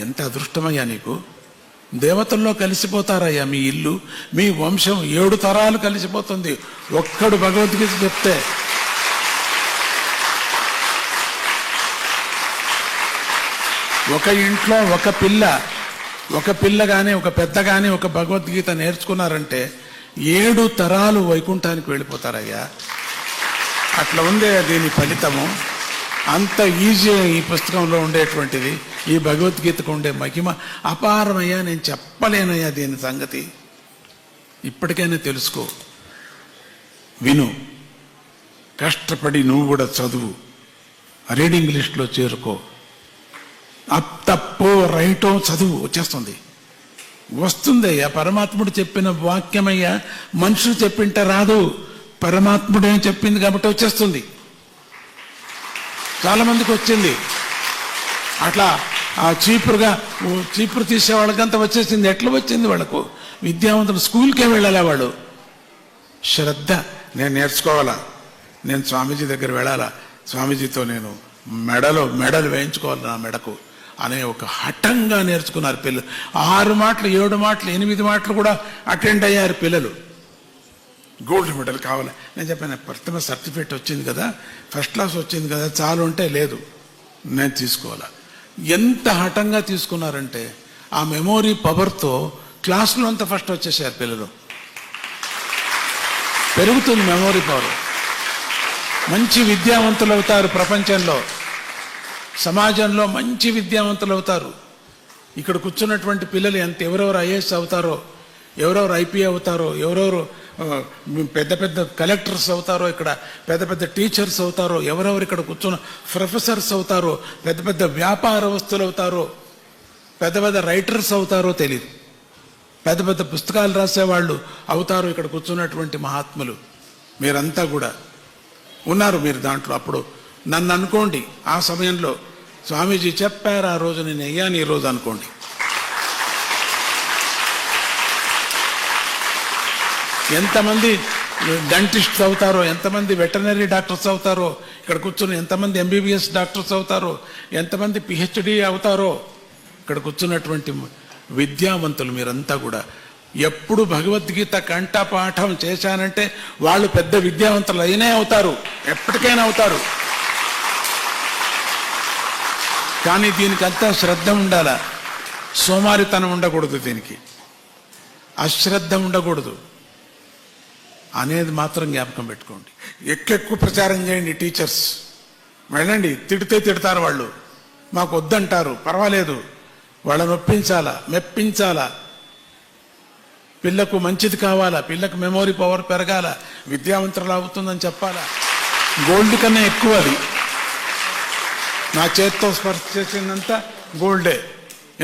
ఎంత అదృష్టమయ్యా నీకు. దేవతల్లో కలిసిపోతారయ్యా మీ ఇల్లు, మీ వంశం 7 తరాలు కలిసిపోతుంది ఒక్కడు భగవద్గీత చెప్తే. ఒక ఇంట్లో ఒక పిల్ల కానీ ఒక పెద్ద కానీ ఒక భగవద్గీత నేర్చుకున్నారంటే 7 తరాలు వైకుంఠానికి వెళ్ళిపోతారయ్యా. అట్లా ఉందే దీని ఫలితము. అంత ఈజీ ఈ పుస్తకంలో ఉండేటువంటిది. ఈ భగవద్గీతకు ఉండే మహిమ అపారమయ్యా. నేను చెప్పలేనయ్యా దీని సంగతి. ఇప్పటికైనా తెలుసుకో, విను, కష్టపడి నువ్వు కూడా చదువు, రీడింగ్ లిస్ట్లో చేరుకో. తప్పో రైటో చదువు, వస్తుందయ్యా. పరమాత్ముడు చెప్పిన వాక్యమయ్యా. మనుషులు చెప్పింటే రాదు, పరమాత్ముడే చెప్పింది కాబట్టి వచ్చేస్తుంది. చాలా మందికి వచ్చింది. అట్లా ఆ చీపురు తీసే వాళ్ళకంతా వచ్చేసింది. ఎట్లా వచ్చింది వాళ్ళకు? విద్యావంతులు స్కూల్కే వెళ్ళాలా వాళ్ళు? శ్రద్ధ, నేను నేర్చుకోవాలా, నేను స్వామీజీ దగ్గర వెళ్ళాలా, స్వామీజీతో నేను మెడలు వేయించుకోవాలి నా మెడకు అనే ఒక హఠంగా నేర్చుకున్నారు పిల్లలు. 6 మాటలు 7 మాటలు 8 మాటలు కూడా అటెండ్ అయ్యారు పిల్లలు. గోల్డ్ మెడల్ కావాలి. నేను చెప్పాను, ప్రథమ సర్టిఫికేట్ వచ్చింది కదా, ఫస్ట్ క్లాస్ వచ్చింది కదా, చాలు అంటే లేదు, నేను తీసుకోవాలా. ఎంత హఠంగా తీసుకున్నారంటే ఆ మెమోరీ పవర్తో క్లాసులో అంతా ఫస్ట్ వచ్చేసారు పిల్లలు. పెరుగుతుంది మెమోరీ పవర్. మంచి విద్యావంతులు అవుతారు. ప్రపంచంలో, సమాజంలో మంచి విద్యావంతులు అవుతారు. ఇక్కడ కూర్చున్నటువంటి పిల్లలు ఎవరెవరు ఐఏఎస్ అవుతారో, ఎవరెవరు ఐపీ అవుతారో, ఎవరెవరు పెద్ద పెద్ద కలెక్టర్స్ అవుతారో, ఇక్కడ పెద్ద పెద్ద టీచర్స్ అవుతారో, ఎవరెవరు ఇక్కడ కూర్చున్న ప్రొఫెసర్స్ అవుతారో, పెద్ద పెద్ద వ్యాపారస్తులు అవుతారో, పెద్ద పెద్ద రైటర్స్ అవుతారో తెలియదు. పెద్ద పెద్ద పుస్తకాలు రాసేవాళ్ళు అవుతారు ఇక్కడ కూర్చున్నటువంటి మహాత్ములు. మీరంతా కూడా ఉన్నారు మీరు దాంట్లో. అప్పుడు నన్ను అనుకోండి, ఆ సమయంలో స్వామీజీ చెప్పారు ఆ రోజు, నేను అయ్యాను ఈ రోజు అనుకోండి. ఎంతమంది డెంటిస్ట్స్ అవుతారో, ఎంతమంది వెటర్నరీ డాక్టర్స్ అవుతారో, ఇక్కడ కూర్చుని ఎంతమంది ఎంబీబీఎస్ డాక్టర్స్ అవుతారో, ఎంతమంది పిహెచ్డి అవుతారో, ఇక్కడ కూర్చున్నటువంటి విద్యావంతులు మీరంతా కూడా. ఎప్పుడు భగవద్గీత కంఠపాఠం చేశానంటే వాళ్ళు పెద్ద విద్యావంతులు అయినే అవుతారు, ఎప్పటికైనా అవుతారు. కానీ దీనికంతా శ్రద్ధ ఉండాలా, సోమారితనం ఉండకూడదు, దీనికి అశ్రద్ధ ఉండకూడదు అనేది మాత్రం జ్ఞాపకం పెట్టుకోండి. ఎక్కువ ప్రచారం చేయండి. టీచర్స్ వెళ్ళండి, తిడతారు వాళ్ళు, మాకు వద్దంటారు, పర్వాలేదు, వాళ్ళని ఒప్పించాలా, మెప్పించాలా. పిల్లకు మంచిది కావాలా, పిల్లకు మెమోరీ పవర్ పెరగాల, విద్యావంతులు అవుతుందని చెప్పాలా. గోల్డ్ కన్నా ఎక్కువ అది. నా చేత్తో స్పర్శ చేసిందంతా గోల్డే,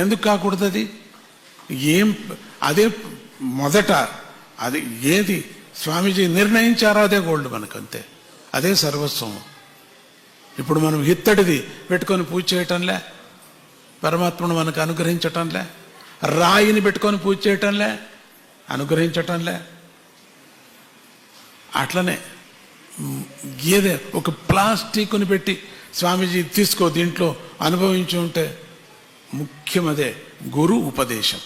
ఎందుకు కాకూడదు? అది అదే మొదట, అది ఏది స్వామీజీ నిర్ణయించారో అదే గోల్డ్ మనకంతే, అదే సర్వస్వం. ఇప్పుడు మనం ఇత్తడిది పెట్టుకొని పూజ చేయటంలే, పరమాత్మను మనకు అనుగ్రహించటంలే. రాయిని పెట్టుకొని పూజ చేయటంలే, అనుగ్రహించటంలే. అట్లనే ఏదే ఒక ప్లాస్టిక్ని పెట్టి స్వామీజీ తీసుకో, దీంట్లో అనుభవించి ఉంటే ముఖ్యం అదే గురు ఉపదేశం.